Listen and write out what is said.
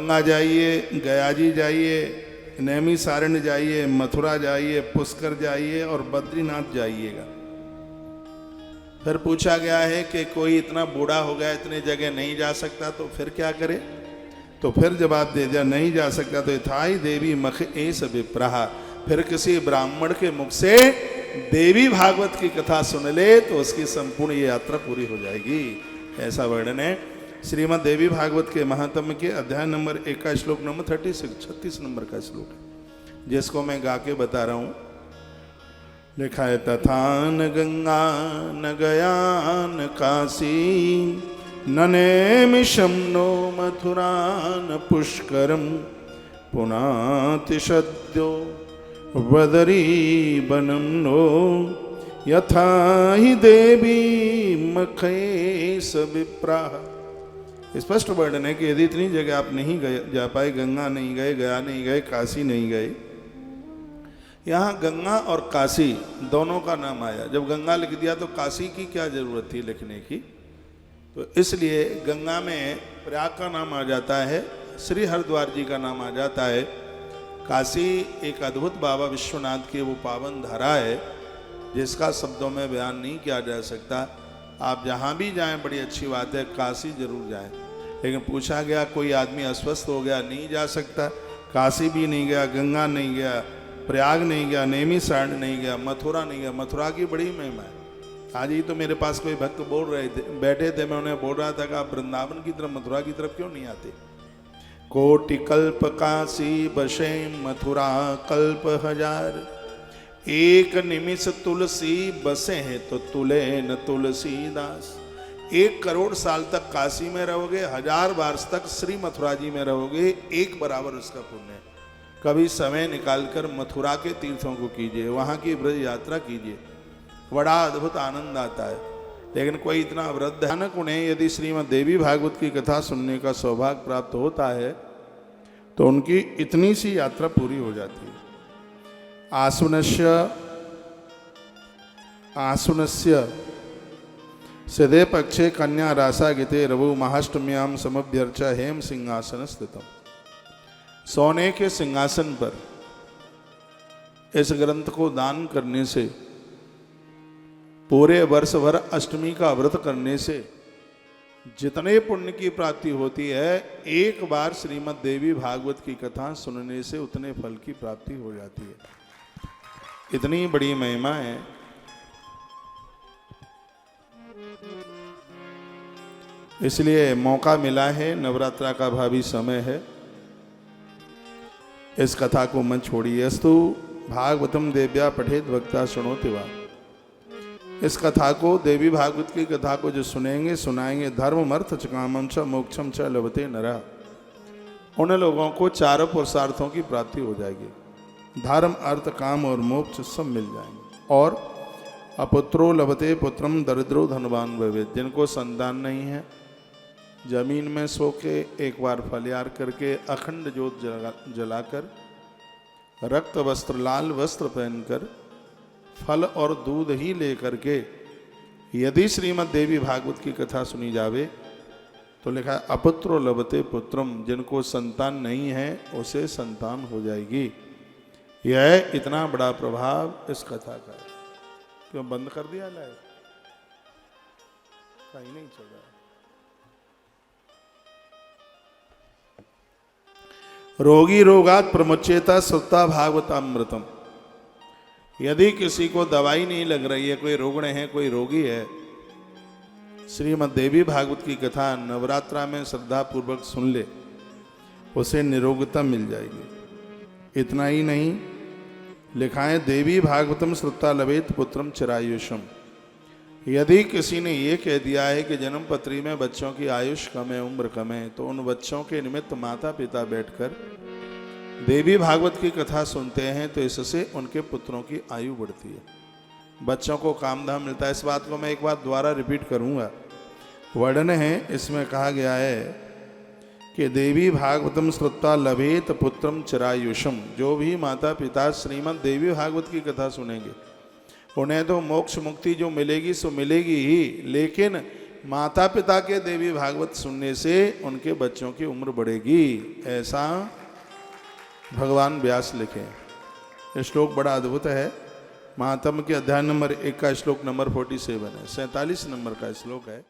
गंगा जाइए, गया जी जाइए, नैमिषारण्य जाइए, मथुरा जाइए, पुष्कर जाइए और बद्रीनाथ जाइएगा। फिर पूछा गया है कि कोई इतना बूढ़ा हो गया, इतने जगह नहीं जा सकता, तो फिर क्या करे? तो फिर जवाब दे दिया, नहीं जा सकता तो यथाई देवी मख एस विप्रहा, फिर किसी ब्राह्मण के मुख से देवी भागवत की कथा सुन ले तो उसकी संपूर्ण ये यात्रा पूरी हो जाएगी। ऐसा वर्णन है श्रीमद् देवी भागवत के महात्म्य के अध्याय नंबर 1 का श्लोक नंबर 36 नंबर का श्लोक है, जिसको मैं गा के बता रहा हूं। लिखा है, तथा न गंगा न गया न काशी, न नैमिषं नो मथुरा न पुष्करम, पुनातिशद्यो वदरी बनम नो, यथा ही देवी मखे विप्राह। स्पष्ट वर्णन है कि यदि इतनी जगह आप नहीं गए, जा पाए, गंगा नहीं गए, गया नहीं गए, काशी नहीं गए, यहाँ गंगा और काशी दोनों का नाम आया। जब गंगा लिख दिया तो काशी की क्या जरूरत थी लिखने की? तो इसलिए गंगा में प्रयाग का नाम आ जाता है, श्री हरिद्वार जी का नाम आ जाता है। काशी एक अद्भुत बाबा विश्वनाथ की वो पावन धारा है जिसका शब्दों में बयान नहीं किया जा सकता। आप जहाँ भी जाएं बड़ी अच्छी बात है, काशी जरूर जाएं। लेकिन पूछा गया कोई आदमी अस्वस्थ हो गया, नहीं जा सकता, काशी भी नहीं गया, गंगा नहीं गया, प्रयाग नहीं गया, नैमिषारण्य नहीं गया, मथुरा नहीं गया। मथुरा की बड़ी महिमा है। आज ही तो मेरे पास कोई भक्त बोल रहे थे, बैठे थे, मैं उन्हें बोल रहा था कि आप वृंदावन की तरफ, मथुरा की तरफ क्यों नहीं आते? कोटि कल्प काशी बसे मथुरा कल्प हजार, एक निमिष तुलसी बसे हैं तो तुले न तुलसीदास। 1 करोड़ साल तक काशी में रहोगे, 1000 वर्ष तक श्री मथुरा जी में रहोगे, एक बराबर उसका पुण्य है। कभी समय निकालकर मथुरा के तीर्थों को कीजिए, वहाँ की ब्रज यात्रा कीजिए, बड़ा अद्भुत आनंद आता है। लेकिन कोई इतना वृद्ध है न, उन्हें यदि श्रीमद् देवी भागवत की कथा सुनने का सौभाग्य प्राप्त होता है तो उनकी इतनी सी यात्रा पूरी हो जाती है। आसुनस्य सिदे पक्षे कन्या रासा गिते रवु महाष्टम्याम समभ्यर्च हेम सिंहासन स्थितम। सोने के सिंहासन पर इस ग्रंथ को दान करने से, पूरे वर्ष भर अष्टमी का व्रत करने से जितने पुण्य की प्राप्ति होती है, एक बार श्रीमद् देवी भागवत की कथा सुनने से उतने फल की प्राप्ति हो जाती है। इतनी बड़ी महिमा है। इसलिए मौका मिला है, नवरात्रा का भावी समय है, इस कथा को मत छोड़िए। अस्तु भागवतम देव्या पठेत भक्ता शृणोति वा। इस कथा को, देवी भागवत की कथा को जो सुनेंगे, सुनाएंगे, धर्म अर्थ च कामम च मोक्षम च लभते नरः, उन लोगों को चारों पुरुषार्थों की प्राप्ति हो जाएगी। धर्म अर्थ काम और मोक्ष सब मिल जाएंगे। और अपुत्रो लभते पुत्रम दरिद्रो धनवान भवेत्। जिनको संतान नहीं है, जमीन में सो के एक बार फलियार करके अखंड ज्योत जलाकर, रक्त वस्त्र लाल वस्त्र पहनकर, फल और दूध ही लेकर के यदि श्रीमद् देवी भागवत की कथा सुनी जावे तो लिखा है अपुत्रो लभते पुत्रम। जिनको संतान नहीं है उसे संतान हो जाएगी। यह इतना बड़ा प्रभाव इस कथा का है। क्यों बंद कर दिया लाइव? कहीं नहीं चल रहा। रोगी रोगात प्रमुच्येता श्रुता भागवतामृतम। यदि किसी को दवाई नहीं लग रही है, कोई रुग्ण है, कोई रोगी है, श्रीमद् देवी भागवत की कथा नवरात्रा में श्रद्धा पूर्वक सुन ले, उसे निरोगता मिल जाएगी। इतना ही नहीं, लिखा है देवी भागवतम श्रुता लभेत पुत्रम चिरायुषम। यदि किसी ने ये कह दिया है कि जन्म पत्री में बच्चों की आयुष कम है, उम्र कम है, तो उन बच्चों के निमित्त माता पिता बैठकर देवी भागवत की कथा सुनते हैं तो इससे उनके पुत्रों की आयु बढ़ती है, बच्चों को कामधाम मिलता है। इस बात को मैं एक बार दोबारा रिपीट करूंगा। वर्णन है, इसमें कहा गया है कि देवी भागवतम श्रुत्वा लभेत पुत्रम चिरायुषम। जो भी माता पिता श्रीमद् देवी भागवत की कथा सुनेंगे उन्हें तो मोक्ष मुक्ति जो मिलेगी सो मिलेगी ही, लेकिन माता पिता के देवी भागवत सुनने से उनके बच्चों की उम्र बढ़ेगी, ऐसा भगवान व्यास लिखे। ये श्लोक बड़ा अद्भुत है। महात्म के अध्याय नंबर 1 का श्लोक नंबर 47 है, 47 नंबर का श्लोक है।